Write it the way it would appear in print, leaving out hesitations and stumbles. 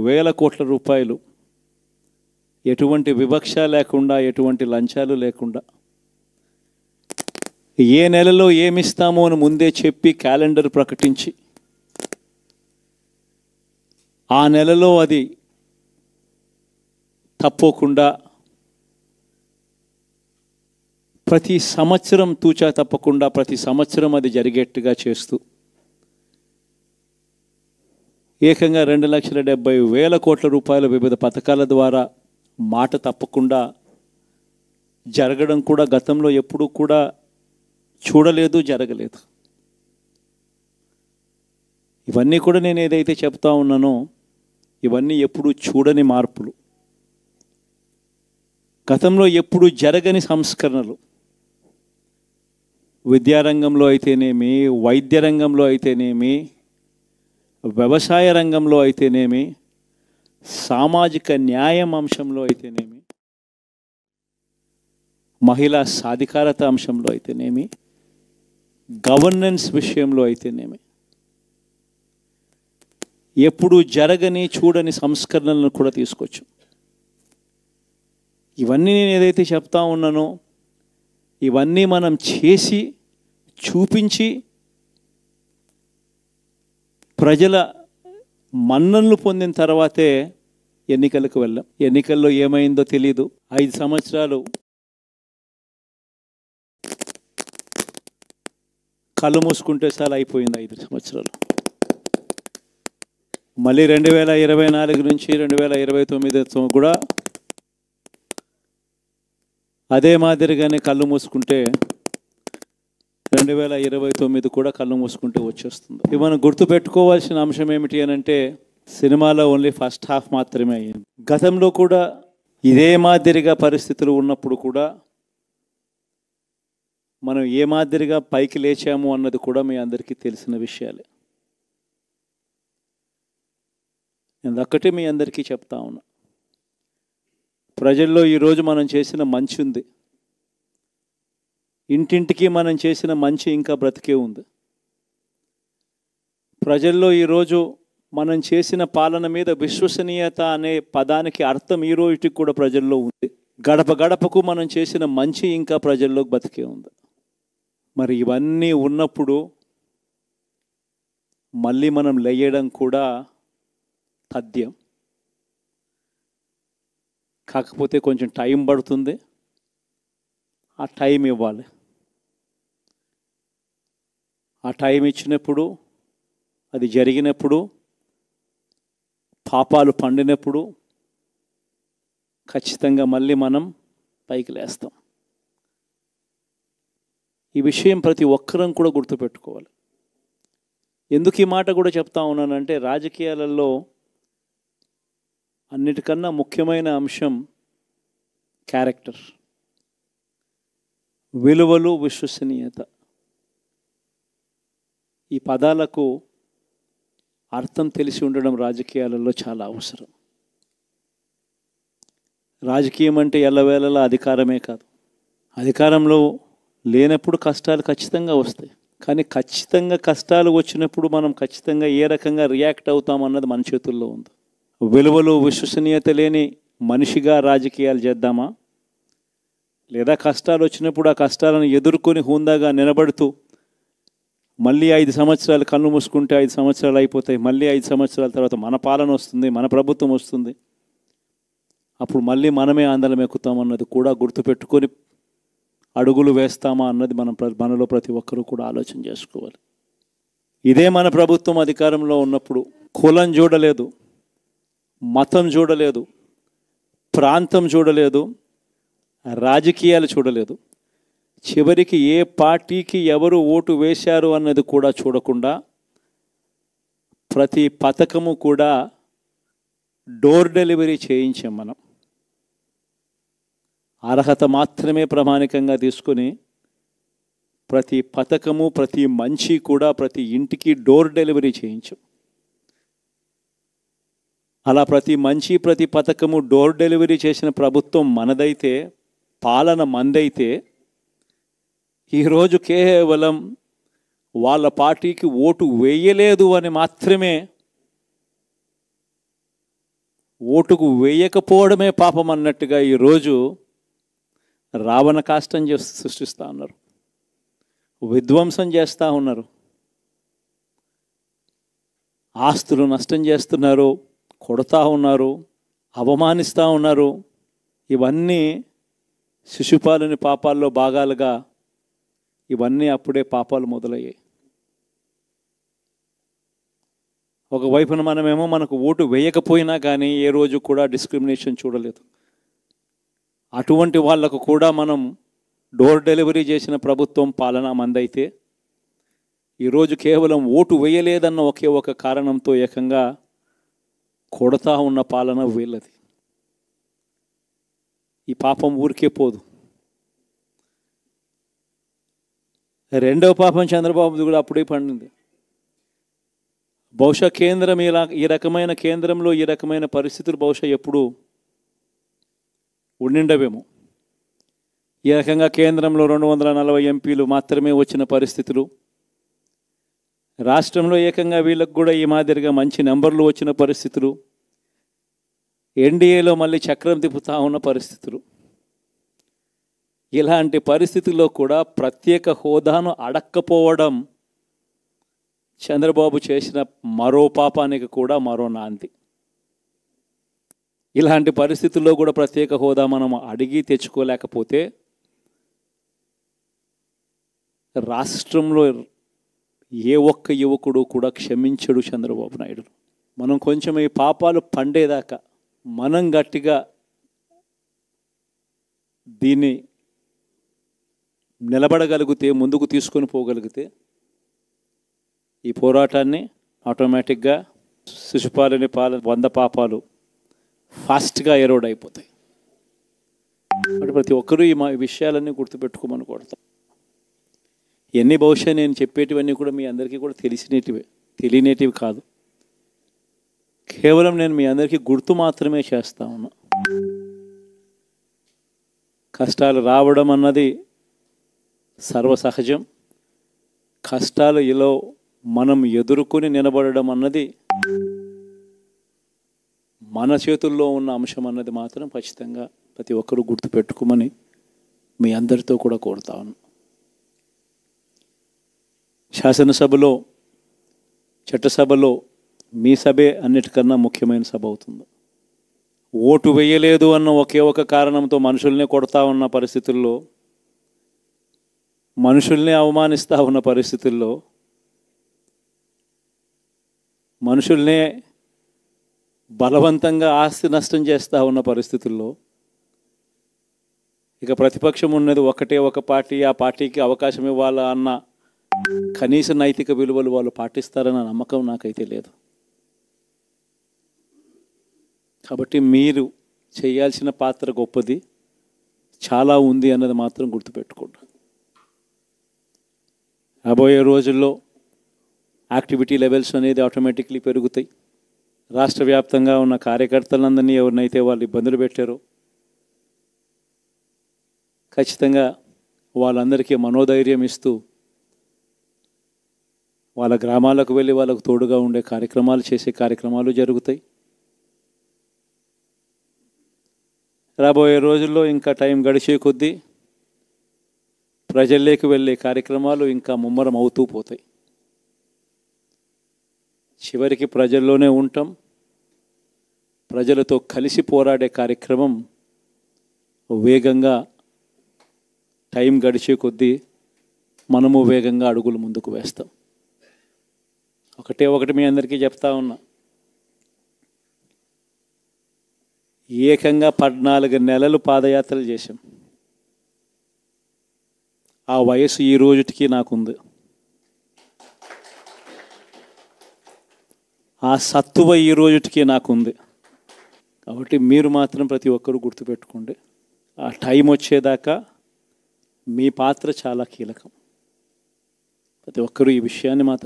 వేల కోట్ల రూపాయలు ఎటువంటి వివక్ష లేకుండా, ఎటువంటి లంచాలు లేకుండా, ఏ నెలలో ఏమిస్తామో అని ముందే చెప్పి క్యాలెండర్ ప్రకటించి ఆ నెలలో అది తప్పకుండా ప్రతి సంవత్సరం తూచా తప్పకుండా ప్రతి సంవత్సరం అది జరిగేట్టుగా చేస్తూ ఏకంగా 2,70,000 కోట్ల రూపాయల వివిధ పథకాల ద్వారా మాట తప్పకుండా జరగడం కూడా గతంలో ఎప్పుడూ కూడా చూడలేదు, జరగలేదు. ఇవన్నీ కూడా నేను ఏదైతే చెప్తా ఉన్నానో ఇవన్నీ ఎప్పుడూ చూడని మార్పులు, గతంలో ఎప్పుడూ జరగని సంస్కరణలు. విద్యారంగంలో అయితేనేమి, వైద్య రంగంలో అయితేనేమి, వ్యవసాయ రంగంలో అయితేనేమి, సామాజిక న్యాయం అంశంలో అయితేనేమి, మహిళా సాధికారత అంశంలో అయితేనేమి, గవర్నెన్స్ విషయంలో అయితేనేమి ఎప్పుడూ జరగని చూడని సంస్కరణలను కూడా తీసుకొచ్చు. ఇవన్నీ నేను ఏదైతే చెప్తా ఉన్నానో ఇవన్నీ మనం చేసి చూపించి ప్రజల మన్ననలు పొందిన తర్వాతే ఎన్నికలకు వెళ్ళాం. ఎన్నికల్లో ఏమైందో తెలీదు. 5 సంవత్సరాలు కళ్ళు మూసుకుంటే చాలా అయిపోయింది. 5 సంవత్సరాలు. మళ్ళీ 2024 నుంచి 2029 కూడా అదే మాదిరిగానే కళ్ళు మూసుకుంటే 2029 కూడా కళ్ళు మూసుకుంటే వచ్చేస్తుంది. ఇవి మనం గుర్తుపెట్టుకోవాల్సిన అంశం ఏమిటి అని అంటే, సినిమాలో ఓన్లీ ఫస్ట్ హాఫ్ మాత్రమే అయ్యింది. గతంలో కూడా ఇదే మాదిరిగా పరిస్థితులు ఉన్నప్పుడు కూడా మనం ఏ మాదిరిగా పైకి లేచాము అన్నది కూడా మీ అందరికీ తెలిసిన విషయాలే. నేను ఒక్కటే మీ అందరికీ చెప్తా ఉన్నా, ప్రజల్లో ఈరోజు మనం చేసిన మంచి ఉంది. ఇంటింటికి మనం చేసిన మంచి ఇంకా బ్రతికే ఉంది. ప్రజల్లో ఈరోజు మనం చేసిన పాలన మీద విశ్వసనీయత అనే పదానికి అర్థం ఈ రోజుకి కూడా ప్రజల్లో ఉంది. గడప గడపకు మనం చేసిన మంచి ఇంకా ప్రజల్లో బతికే ఉంది. మరి ఇవన్నీ ఉన్నప్పుడు మళ్ళీ మనం లేయడం కూడా తథ్యం. కాకపోతే కొంచెం టైం పడుతుంది. ఆ టైం ఇవ్వాలి. ఆ టైం ఇచ్చినప్పుడు, అది జరిగినప్పుడు, పాపాలు పండినప్పుడు ఖచ్చితంగా మళ్ళీ మనం పైకి లేస్తాం. ఈ విషయం ప్రతి ఒక్కరం కూడా గుర్తుపెట్టుకోవాలి. ఎందుకు ఈ మాట కూడా చెప్తా ఉన్నానంటే, రాజకీయాలలో అన్నిటికన్నా ముఖ్యమైన అంశం క్యారెక్టర్, విలువలు, విశ్వసనీయత. ఈ పదాలకు అర్థం తెలిసి ఉండడం రాజకీయాలలో చాలా అవసరం. రాజకీయం అంటే ఎల్లవేళలా అధికారమే కాదు. అధికారంలో లేనప్పుడు కష్టాలు ఖచ్చితంగా వస్తాయి. కానీ ఖచ్చితంగా కష్టాలు వచ్చినప్పుడు మనం ఖచ్చితంగా ఏ రకంగా రియాక్ట్ అవుతామన్నది మన చేతుల్లో ఉంది. విలువలు, విశ్వసనీయత లేని మనిషిగా రాజకీయాలు చేద్దామా, లేదా కష్టాలు వచ్చినప్పుడు ఆ కష్టాలను ఎదుర్కొని హుందాగా నిలబడుతూ మళ్ళీ 5 సంవత్సరాలు కళ్ళు మూసుకుంటే 5 సంవత్సరాలు అయిపోతాయి, మళ్ళీ 5 సంవత్సరాల తర్వాత మన పాలన వస్తుంది, మన ప్రభుత్వం వస్తుంది, అప్పుడు మళ్ళీ మనమే ఆందోళన ఎక్కుతామన్నది కూడా గుర్తుపెట్టుకొని అడుగులు వేస్తామా అన్నది మనలో ప్రతి ఒక్కరూ కూడా ఆలోచన చేసుకోవాలి. ఇదే మన ప్రభుత్వం అధికారంలో ఉన్నప్పుడు కులం చూడలేదు, మతం చూడలేదు, ప్రాంతం చూడలేదు, రాజకీయాలు చూడలేదు, చివరికి ఏ పార్టీకి ఎవరు ఓటు వేశారు అన్నది కూడా చూడకుండా ప్రతి పథకము కూడా డోర్ డెలివరీ చేయించాం. మనం అర్హత మాత్రమే ప్రామాణికంగా తీసుకొని ప్రతి పథకము, ప్రతి మంచి కూడా ప్రతి ఇంటికి డోర్ డెలివరీ చేయించాం. అలా ప్రతి మంచి, ప్రతి పథకము డోర్ డెలివరీ చేసిన ప్రభుత్వం మనదైతే, పాలన మందైతే, ఈరోజు కేవలం వాళ్ళ పార్టీకి ఓటు వేయలేదు అని మాత్రమే ఓటుకు వేయకపోవడమే పాపం అన్నట్టుగా ఈరోజు రావణ కాష్టం సృష్టిస్తూ ఉన్నారు, విధ్వంసం చేస్తూ ఉన్నారు, ఆస్తులు నష్టం చేస్తున్నారు, కొడతా ఉన్నారు, అవమానిస్తూ ఉన్నారు. ఇవన్నీ శిశుపాలుని పాపాల్లో భాగాలుగా ఇవన్నీ అప్పుడే పాపాలు మొదలయ్యాయి. ఒకవైపున మనమేమో మనకు ఓటు వేయకపోయినా కానీ ఏ రోజు కూడా డిస్క్రిమినేషన్ చూడలేదు. అటువంటి వాళ్లకు కూడా మనం డోర్ డెలివరీ చేసిన ప్రభుత్వం పాలన మందైతే ఈరోజు కేవలం ఓటు వేయలేదన్న ఒకే ఒక కారణంతో ఏకంగా కొడతా ఉన్న పాలన వీళ్ళది. ఈ పాపం ఊరికే పోదు. రెండవ పాపం చంద్రబాబుది కూడా అప్పుడే పండింది. బహుశా కేంద్రం ఈ రకమైన కేంద్రంలో ఈ రకమైన పరిస్థితులు బహుశా ఎప్పుడు ఉండిండవేమో. ఈ రకంగా కేంద్రంలో 240 ఎంపీలు మాత్రమే వచ్చిన పరిస్థితులు, రాష్ట్రంలో ఏకంగా వీళ్ళకు కూడా ఈ మాదిరిగా మంచి నెంబర్లు వచ్చిన పరిస్థితులు, ఎన్డీఏలో మళ్ళీ చక్రం తిప్పుతా ఉన్న పరిస్థితులు. ఇలాంటి పరిస్థితుల్లో కూడా ప్రత్యేక హోదాను అడక్కపోవడం చంద్రబాబు చేసిన మరో పాపానికి కూడా మరో నాంది. ఇలాంటి పరిస్థితుల్లో కూడా ప్రత్యేక హోదా మనం అడిగి తెచ్చుకోలేకపోతే రాష్ట్రంలో ఏ ఒక్క యువకుడు కూడా క్షమించడు చంద్రబాబు నాయుడు. మనం కొంచెం ఈ పాపాలు పండేదాకా మనం గట్టిగా దీన్ని నిలబడగలిగితే, ముందుకు తీసుకొని పోగలిగితే ఈ పోరాటాన్ని ఆటోమేటిక్గా శిశుపాలుని 100 పాపాలు ఫాస్ట్గా ఎరోడ్ అయిపోతాయి. అంటే ప్రతి ఒక్కరూ ఈ విషయాలన్నీ గుర్తుపెట్టుకోమని కొడతాం. ఎన్ని బహుశా నేను చెప్పేటివన్నీ కూడా మీ అందరికీ కూడా తెలియనేటివి కాదు. కేవలం నేను మీ అందరికీ గుర్తు మాత్రమే చేస్తా ఉన్నా. కష్టాలు రావడం అన్నది సర్వసహజం. కష్టాలు ఇలా మనం ఎదుర్కొని నిలబడడం అన్నది మన చేతుల్లో ఉన్న అంశం అన్నది మాత్రం ఖచ్చితంగా ప్రతి ఒక్కరూ గుర్తుపెట్టుకోమని మీ అందరితో కూడా కోరుతా ఉన్నాను. శాసనసభలో, చట్టసభలో మీ సభే అన్నిటికన్నా ముఖ్యమైన సభ అవుతుంది. ఓటు వేయలేదు అన్న ఒకే ఒక కారణంతో మనుషుల్నే కొడతా ఉన్న పరిస్థితుల్లో, మనుషుల్ని అవమానిస్తూ ఉన్న పరిస్థితుల్లో, మనుషుల్నే బలవంతంగా ఆస్తి నష్టం చేస్తూ ఉన్న పరిస్థితుల్లో ఇక ప్రతిపక్షం ఉన్నది ఒకటే ఒక పార్టీ, ఆ పార్టీకి అవకాశం ఇవ్వాలా అన్న కనీస నైతిక విలువలు వాళ్ళు పాటిస్తారన్న నమ్మకం నాకైతే లేదు. కాబట్టి మీరు చేయాల్సిన పాత్ర గొప్పది, చాలా ఉంది అన్నది మాత్రం గుర్తుపెట్టుకోండి. రాబోయే రోజుల్లో యాక్టివిటీ లెవెల్స్ అనేది ఆటోమేటిక్లీ పెరుగుతాయి. రాష్ట్ర వ్యాప్తంగా ఉన్న కార్యకర్తలందరినీ ఎవరినైతే వాళ్ళు ఇబ్బందులు పెట్టారో ఖచ్చితంగా వాళ్ళందరికీ మనోధైర్యం ఇస్తూ వాళ్ళ గ్రామాలకు వెళ్ళి వాళ్ళకు తోడుగా ఉండే కార్యక్రమాలు చేసే కార్యక్రమాలు జరుగుతాయి. రాబోయే రోజుల్లో ఇంకా టైం గడిచే కొద్దీ ప్రజల్లోకి వెళ్ళే కార్యక్రమాలు ఇంకా ముమ్మరం అవుతూ పోతాయి. చివరికి ప్రజల్లోనే ఉంటాం. ప్రజలతో కలిసి పోరాడే కార్యక్రమం వేగంగా టైం గడిచే కొద్దీ మనము వేగంగా అడుగులు ముందుకు వేస్తాం. ఒకటి మీ అందరికీ చెప్తా ఉన్నా, ఏకంగా 14 నెలలు పాదయాత్రలు చేశాం. ఆ వయసు ఈ రోజుటికి నాకుంది. ఆ సత్తువ ఈ రోజుటికి నాకుంది. కాబట్టి మీరు మాత్రం ప్రతి ఒక్కరూ గుర్తుపెట్టుకోండి, ఆ టైం వచ్చేదాకా మీ పాత్ర చాలా కీలకం. ప్రతి ఒక్కరూ ఈ విషయాన్ని మాత్రం